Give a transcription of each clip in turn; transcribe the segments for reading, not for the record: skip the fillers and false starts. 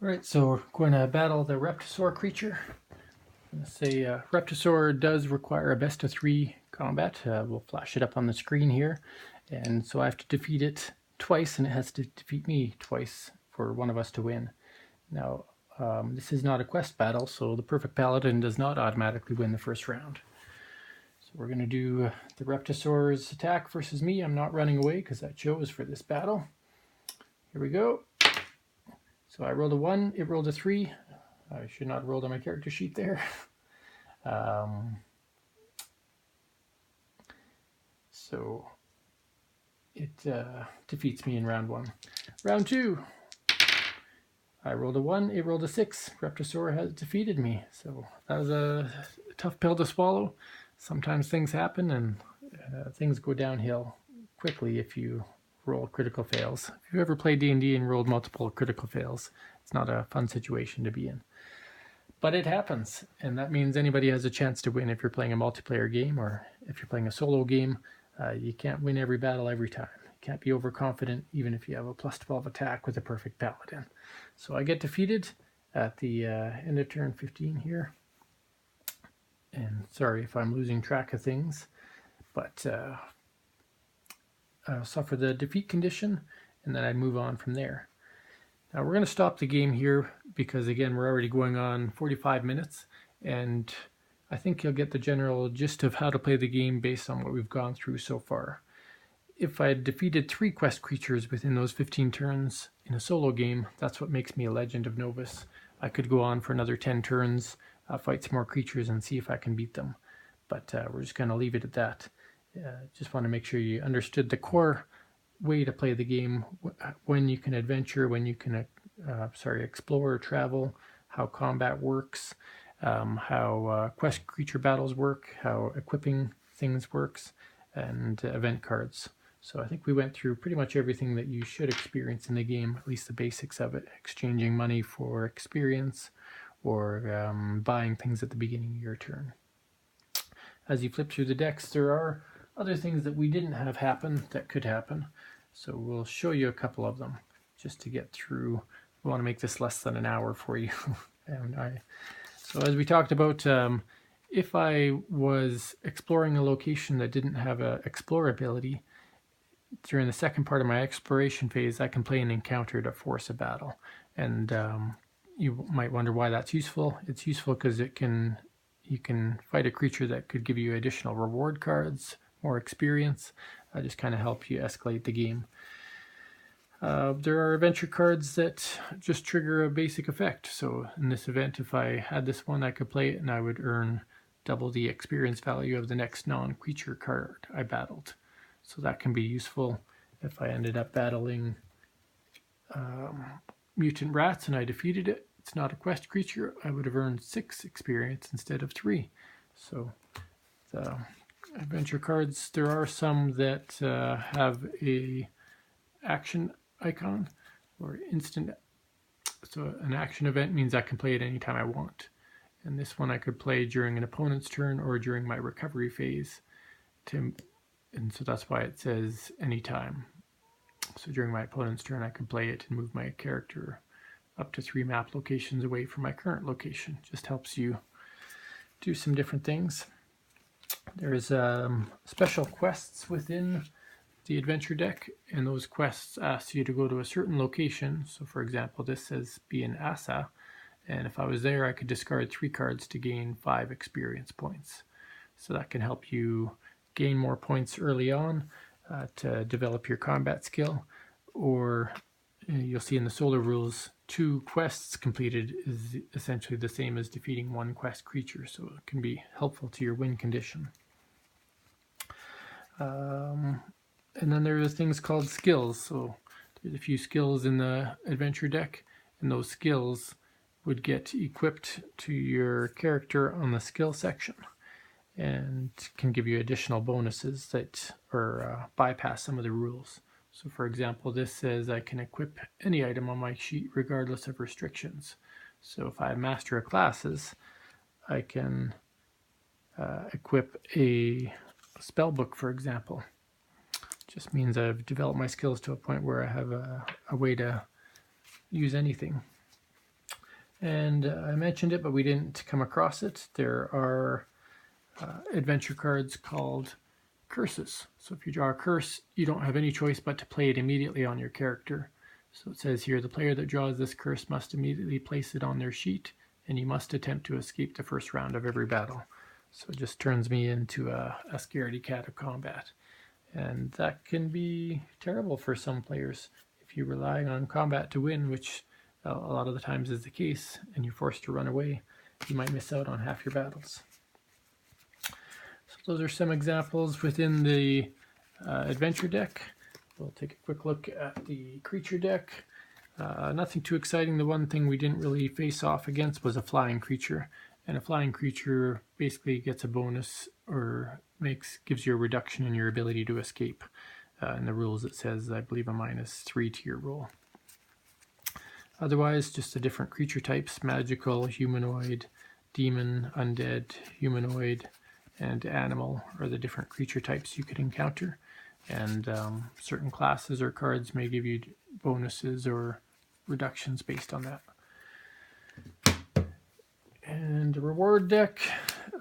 Alright, so we're going to battle the Reptosaur creature. I'm going to say Reptosaur does require a best of 3 combat. We'll flash it up on the screen here. And so I have to defeat it twice, and it has to defeat me twice for one of us to win. Now, this is not a quest battle, so the Perfect Paladin does not automatically win the first round. So we're going to do the Reptosaur's attack versus me. I'm not running away because I chose for this battle. Here we go. So I rolled a 1, it rolled a 3. I should not have rolled on my character sheet there. So it defeats me in round 1. Round 2, I rolled a 1, it rolled a 6. Reptosaur has defeated me. So that was a tough pill to swallow. Sometimes things happen and things go downhill quickly if you roll critical fails. If you've ever played D&D and rolled multiple critical fails, it's not a fun situation to be in. But it happens, and that means anybody has a chance to win if you're playing a multiplayer game, or if you're playing a solo game. You can't win every battle every time. You can't be overconfident even if you have a plus 12 attack with a perfect paladin. So I get defeated at the end of turn 15 here. And sorry if I'm losing track of things, but I'll suffer the defeat condition, and then I move on from there. Now we're going to stop the game here because, again, we're already going on 45 minutes, and I think you'll get the general gist of how to play the game based on what we've gone through so far. If I had defeated 3 quest creatures within those 15 turns in a solo game, that's what makes me a Legend of Novus. I could go on for another 10 turns, fight some more creatures, and see if I can beat them. But we're just going to leave it at that. Just want to make sure you understood the core way to play the game, when you can adventure, when you can explore or travel, how combat works, how quest creature battles work, how equipping things works, and event cards. So I think we went through pretty much everything that you should experience in the game, at least the basics of it, exchanging money for experience or buying things at the beginning of your turn. As you flip through the decks, there are other things that we didn't have happen that could happen. So we'll show you a couple of them just to get through. We want to make this less than an hour for you. So as we talked about, if I was exploring a location that didn't have an explore ability, during the second part of my exploration phase, I can play an encounter to force a battle. And you might wonder why that's useful. It's useful because you can fight a creature that could give you additional reward cards, more experience, just kind of help you escalate the game. There are adventure cards that just trigger a basic effect. So in this event, if I had this one, I could play it and I would earn double the experience value of the next non-creature card I battled. So that can be useful. If I ended up battling mutant rats and I defeated it, it's not a quest creature, I would have earned 6 experience instead of 3. So the adventure cards, there are some that have a action icon or instant. So an action event means I can play it anytime I want. And this one I could play during an opponent's turn or during my recovery phase. And so that's why it says anytime. So during my opponent's turn I can play it and move my character up to 3 map locations away from my current location. Just helps you do some different things. There's special quests within the adventure deck, and those quests ask you to go to a certain location. So for example, this says be in Asa, and if I was there I could discard 3 cards to gain 5 experience points. So that can help you gain more points early on to develop your combat skill. Or you'll see in the solo rules, 2 quests completed is essentially the same as defeating 1 quest creature, so it can be helpful to your win condition. And then there are things called skills. So there's a few skills in the adventure deck, and those skills would get equipped to your character on the skill section and can give you additional bonuses that bypass some of the rules. So for example, this says I can equip any item on my sheet regardless of restrictions. So if I master of classes, I can equip a spell book, for example. Just means I've developed my skills to a point where I have a way to use anything. And I mentioned it, but we didn't come across it. There are adventure cards called curses. So if you draw a curse, you don't have any choice but to play it immediately on your character. So it says here, the player that draws this curse must immediately place it on their sheet, and you must attempt to escape the first round of every battle. So it just turns me into a scaredy cat of combat. And that can be terrible for some players. If you're relying on combat to win, which a lot of the times is the case, and you're forced to run away, you might miss out on half your battles. So those are some examples within the adventure deck. We'll take a quick look at the creature deck. Nothing too exciting. The one thing we didn't really face off against was a flying creature. And a flying creature basically gets a bonus or gives you a reduction in your ability to escape. In the rules it says, I believe, a -3 to your roll. Otherwise, just the different creature types: magical, humanoid, demon, undead, humanoid, and animal are the different creature types you could encounter. And certain classes or cards may give you bonuses or reductions based on that. And the reward deck,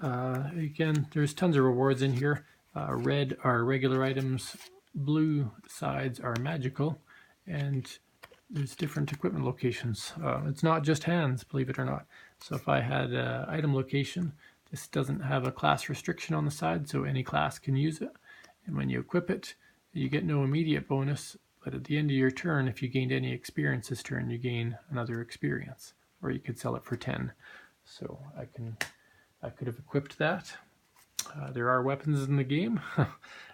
again, there's tons of rewards in here. Red are regular items, blue sides are magical, and there's different equipment locations. It's not just hands, believe it or not. So if I had an item location, this doesn't have a class restriction on the side, so any class can use it. And when you equip it, you get no immediate bonus, but at the end of your turn, if you gained any experience this turn, you gain another experience, or you could sell it for 10. So I could have equipped that. There are weapons in the game,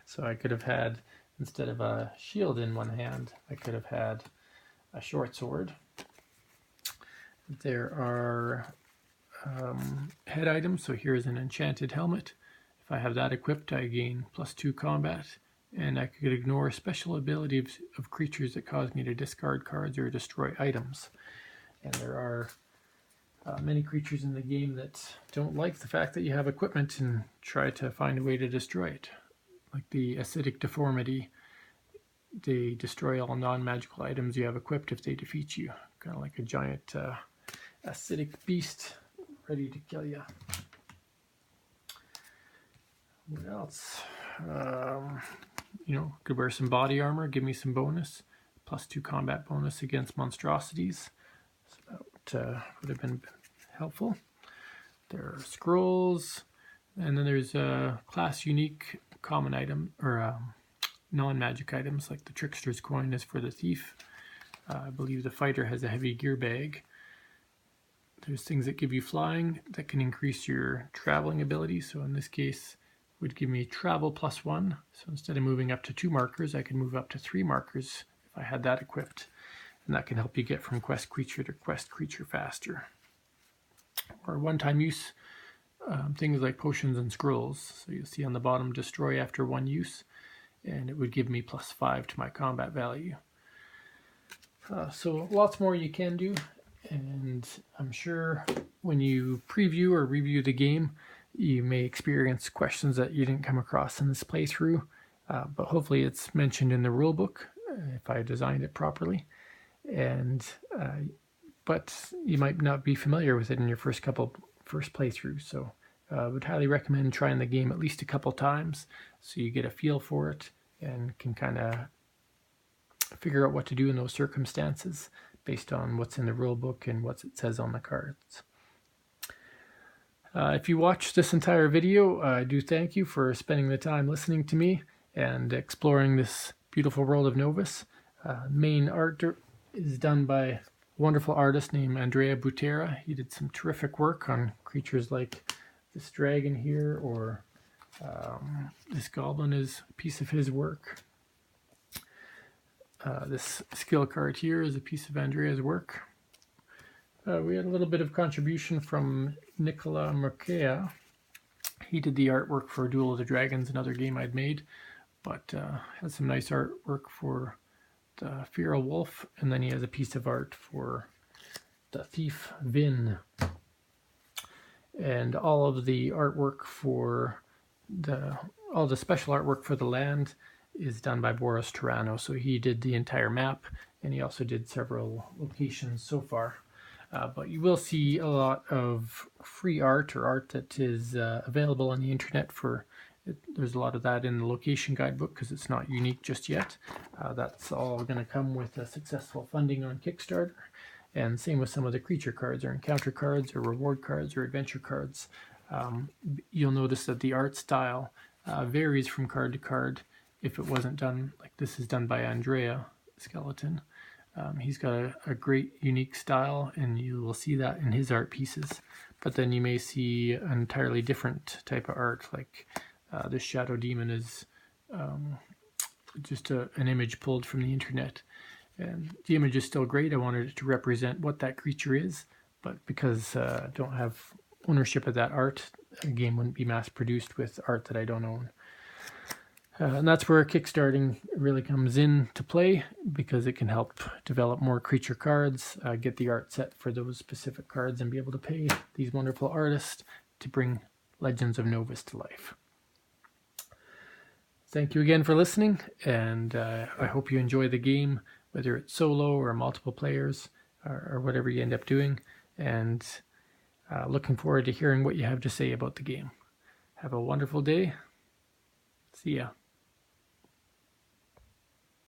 so I could have had, instead of a shield in one hand, I could have had a short sword. There are head items, so here's an enchanted helmet. If I have that equipped, I gain +2 combat, and I could ignore special abilities of creatures that cause me to discard cards or destroy items. And there are many creatures in the game that don't like the fact that you have equipment and try to find a way to destroy it. Like the acidic deformity, they destroy all non-magical items you have equipped if they defeat you. Kind of like a giant acidic beast ready to kill you. What else? Could wear some body armor, give me some bonus, +2 combat bonus against monstrosities. That would have been helpful. There are scrolls, and then there's class unique common item or non-magic items, like the trickster's coin is for the thief. I believe the fighter has a heavy gear bag. There's things that give you flying that can increase your traveling ability. So in this case, would give me travel +1. So instead of moving up to 2 markers, I can move up to 3 markers if I had that equipped. And that can help you get from quest creature to quest creature faster. Or one-time use, things like potions and scrolls. So you'll see on the bottom, destroy after 1 use, and it would give me +5 to my combat value. So lots more you can do, and I'm sure when you preview or review the game, you may experience questions that you didn't come across in this playthrough, but hopefully it's mentioned in the rulebook if I designed it properly. But you might not be familiar with it in your first playthroughs, so I would highly recommend trying the game at least a couple times so you get a feel for it and can kind of figure out what to do in those circumstances based on what's in the rule book and what it says on the cards. If you watched this entire video, I do thank you for spending the time listening to me and exploring this beautiful world of Novus. Main art is done by a wonderful artist named Andrea Butera. He did some terrific work on creatures like this dragon here, or this goblin is a piece of his work. This skill card here is a piece of Andrea's work. We had a little bit of contribution from Nicola Merkea. He did the artwork for Duel of the Dragons, another game I'd made, but has some nice artwork for the Feral Wolf, and then he has a piece of art for the Thief Vin. And all of the artwork for all the special artwork for the land is done by Boris Turano. So he did the entire map, and he also did several locations so far. but you will see a lot of free art or art that is available on the internet for there's a lot of that in the location guidebook because it's not unique just yet. That's all going to come with a successful funding on Kickstarter. And same with some of the creature cards or encounter cards or reward cards or adventure cards. You'll notice that the art style varies from card to card. If it wasn't done, like this is done by Andrea Skeleton. He's got a great unique style, and you will see that in his art pieces. But then you may see an entirely different type of art, like this Shadow Demon is just an image pulled from the internet. And the image is still great. I wanted it to represent what that creature is, but because I don't have ownership of that art, a game wouldn't be mass produced with art that I don't own. And that's where kickstarting really comes into play, because it can help develop more creature cards, get the art set for those specific cards, and be able to pay these wonderful artists to bring Legends of Novus to life. Thank you again for listening, and I hope you enjoy the game, whether it's solo or multiple players or whatever you end up doing, and looking forward to hearing what you have to say about the game. Have a wonderful day. See ya.